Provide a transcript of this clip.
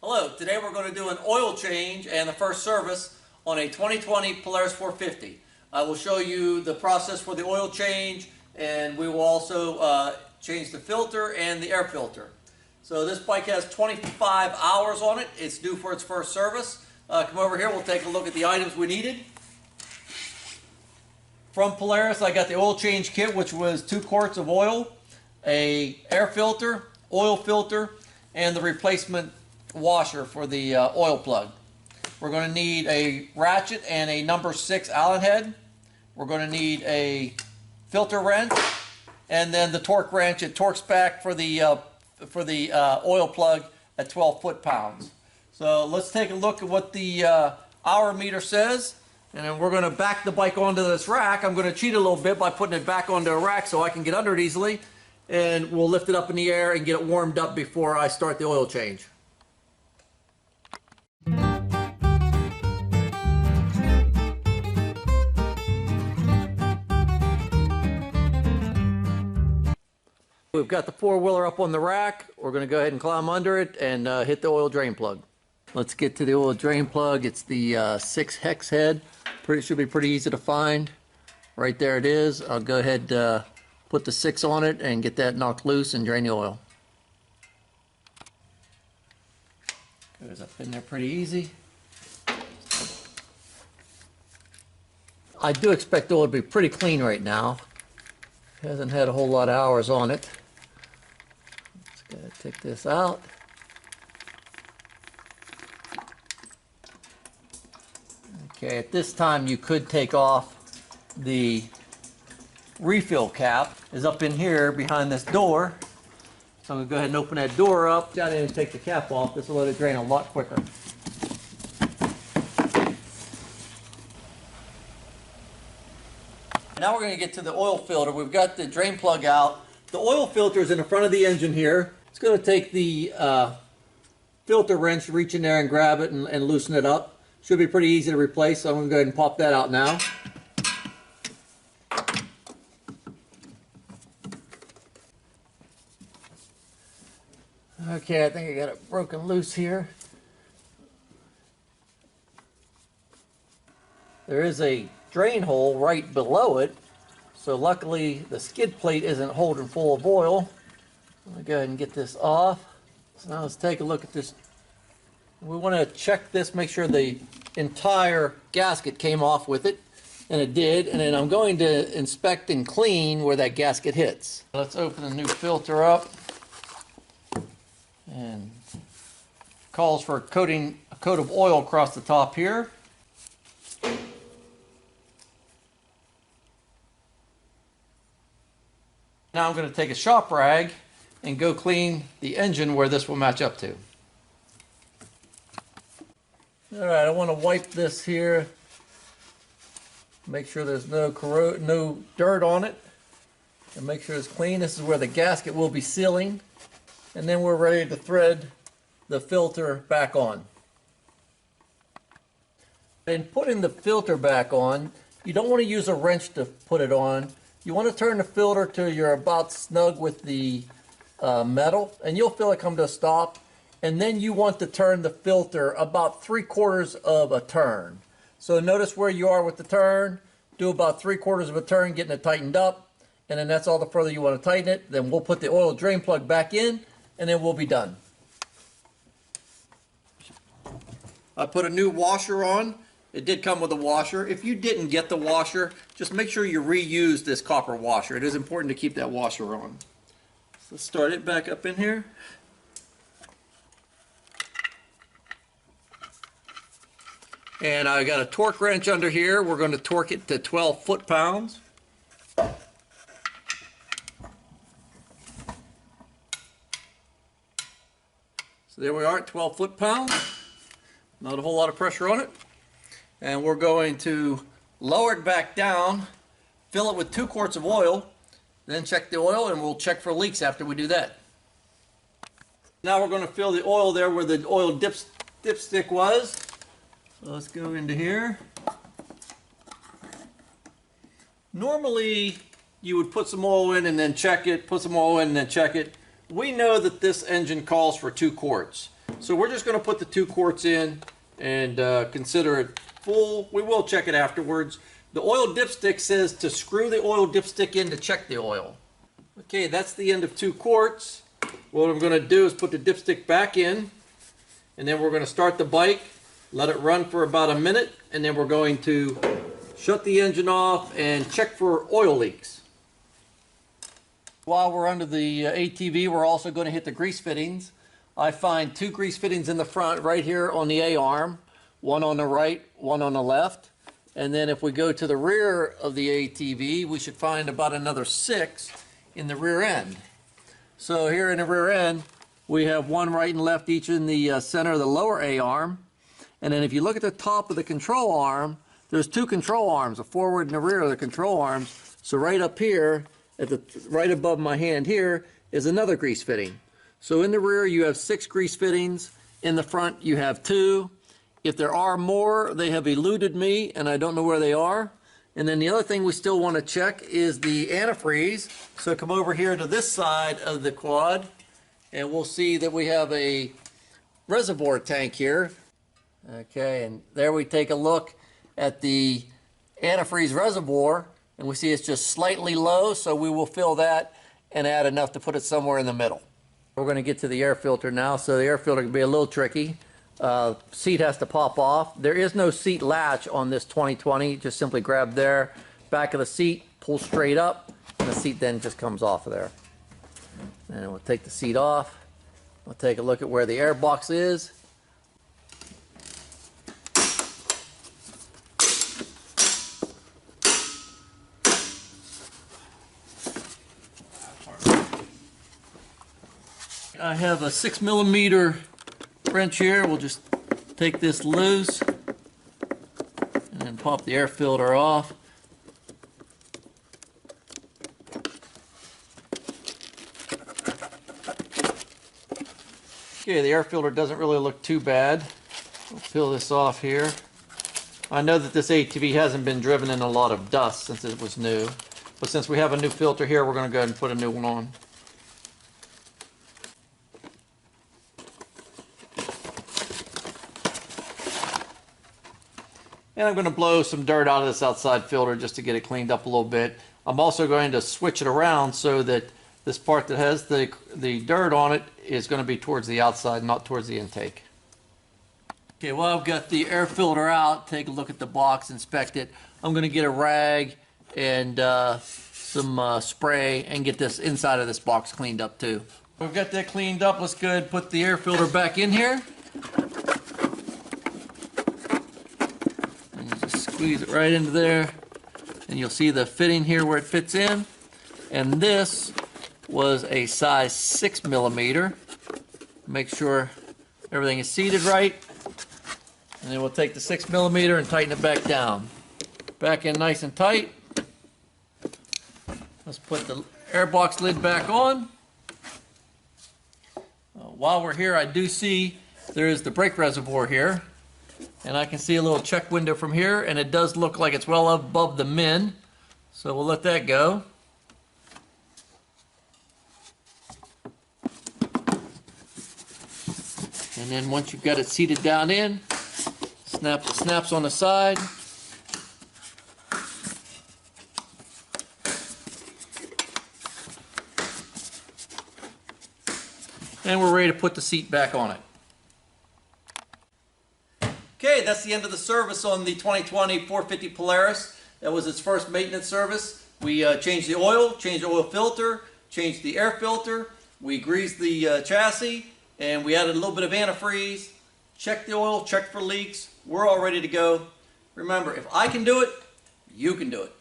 Hello, today we're going to do an oil change and the first service on a 2020 Polaris 450. I will show you the process for the oil change, and we will also change the filter and the air filter. So this bike has 25 hours on it. It's due for its first service. Come over here, we'll take a look at the items we needed. From Polaris, I got the oil change kit, which was 2 quarts of oil, a air filter, oil filter, and the replacement washer for the oil plug. We're going to need a ratchet and a number 6 Allen head. We're going to need a filter wrench, and then the torque wrench. It torques back for the oil plug at 12 foot-pounds. So let's take a look at what the hour meter says, and then we're going to back the bike onto this rack. I'm going to cheat a little bit by putting it back onto a rack so I can get under it easily, and we'll lift it up in the air and get it warmed up before I start the oil change. We've got the 4-wheeler up on the rack. We're going to go ahead and climb under it and hit the oil drain plug. Let's get to the oil drain plug. It's the 6 hex head. Should be pretty easy to find. Right there it is. I'll go ahead put the 6 on it and get that knocked loose and drain the oil. Goes up in there pretty easy. I do expect the oil to be pretty clean right now. Hasn't had a whole lot of hours on it. Gotta take this out. Okay, at this time you could take off the refill cap. Is up in here behind this door. So I'm gonna go ahead and open that door up, down in and take the cap off. This will let it drain a lot quicker. Now we're going to get to the oil filter. We've got the drain plug out. The oil filter is in the front of the engine here. It's going to take the filter wrench, reach in there and grab it and loosen it up. Should be pretty easy to replace, so I'm going to go ahead and pop that out now. Okay, I think I got it broken loose here. There is a drain hole right below it, so luckily the skid plate isn't holding full of oil. I'm going to go ahead and get this off. So now let's take a look at this. We want to check this, make sure the entire gasket came off with it, and it did. And then I'm going to inspect and clean where that gasket hits. Let's open the new filter up, and calls for coating a coat of oil across the top here. Now I'm going to take a shop rag and go clean the engine where this will match up to. Alright, I want to wipe this here, make sure there's no dirt on it, and make sure it's clean. This is where the gasket will be sealing, and then we're ready to thread the filter back on. In putting the filter back on, you don't want to use a wrench to put it on. You want to turn the filter till you're about snug with the metal, and you'll feel it come to a stop. And then you want to turn the filter about 3/4 of a turn. So notice where you are with the turn. Do about 3/4 of a turn, getting it tightened up. And then that's all the further you want to tighten it. Then we'll put the oil drain plug back in, and then we'll be done. I put a new washer on. It did come with a washer. If you didn't get the washer, just make sure you reuse this copper washer. It is important to keep that washer on. So let's start it back up in here. And I got a torque wrench under here. We're going to torque it to 12 foot-pounds. So there we are at 12 foot-pounds. Not a whole lot of pressure on it. And we're going to lower it back down, fill it with 2 quarts of oil, then check the oil, and we'll check for leaks after we do that. Now we're going to fill the oil there where the oil dipstick was. So let's go into here. Normally you would put some oil in and then check it, put some oil in and then check it. We know that this engine calls for 2 quarts. So we're just going to put the 2 quarts in and consider it full. We will check it afterwards. The oil dipstick says to screw the oil dipstick in to check the oil. Okay, that's the end of 2 quarts. What I'm going to do is put the dipstick back in, and then we're going to start the bike, let it run for about a minute, and then we're going to shut the engine off and check for oil leaks. While we're under the ATV, we're also going to hit the grease fittings. I find 2 grease fittings in the front right here on the A-arm, one on the right, one on the left. And then if we go to the rear of the ATV, we should find about another 6 in the rear end. So here in the rear end, we have 1 right and left each in the center of the lower A-arm. And then if you look at the top of the control arm, there's 2 control arms, a forward and a rear of the control arms. So right up here, right above my hand here, is another grease fitting. So in the rear you have 6 grease fittings, in the front you have 2. If there are more, they have eluded me and I don't know where they are. And then the other thing we still want to check is the antifreeze. So come over here to this side of the quad and we'll see that we have a reservoir tank here. Okay, and there we take a look at the antifreeze reservoir and we see it's just slightly low, so we will fill that and add enough to put it somewhere in the middle. We're going to get to the air filter now, so the air filter can be a little tricky. Seat has to pop off. There is no seat latch on this 2020. Just simply grab there, back of the seat, pull straight up, and the seat then just comes off of there. And we'll take the seat off. We'll take a look at where the air box is. I have a 6mm wrench here. We'll just take this loose and then pop the air filter off. Okay, the air filter doesn't really look too bad. We'll peel this off here. I know that this ATV hasn't been driven in a lot of dust since it was new, but since we have a new filter here, we're going to go ahead and put a new one on. And I'm going to blow some dirt out of this outside filter just to get it cleaned up a little bit. I'm also going to switch it around so that this part that has the dirt on it is going to be towards the outside, not towards the intake. Okay, well, I've got the air filter out. Take a look at the box, inspect it. I'm going to get a rag and some spray and get this inside of this box cleaned up too. We've got that cleaned up. Let's go ahead and put the air filter back in here. Squeeze it right into there and you'll see the fitting here where it fits in, and this was a size 6mm. Make sure everything is seated right, and then we'll take the 6mm and tighten it back down. Back in nice and tight. Let's put the airbox lid back on. While we're here, I do see there is the brake reservoir here. And I can see a little check window from here, and it does look like it's well above the min. So we'll let that go. And then once you've got it seated down in, snap the snaps on the side. And we're ready to put the seat back on it. Okay, that's the end of the service on the 2020 450 Polaris. That was its first maintenance service. We changed the oil filter, changed the air filter, we greased the chassis, and we added a little bit of antifreeze, checked the oil, checked for leaks. We're all ready to go. Remember, if I can do it, you can do it.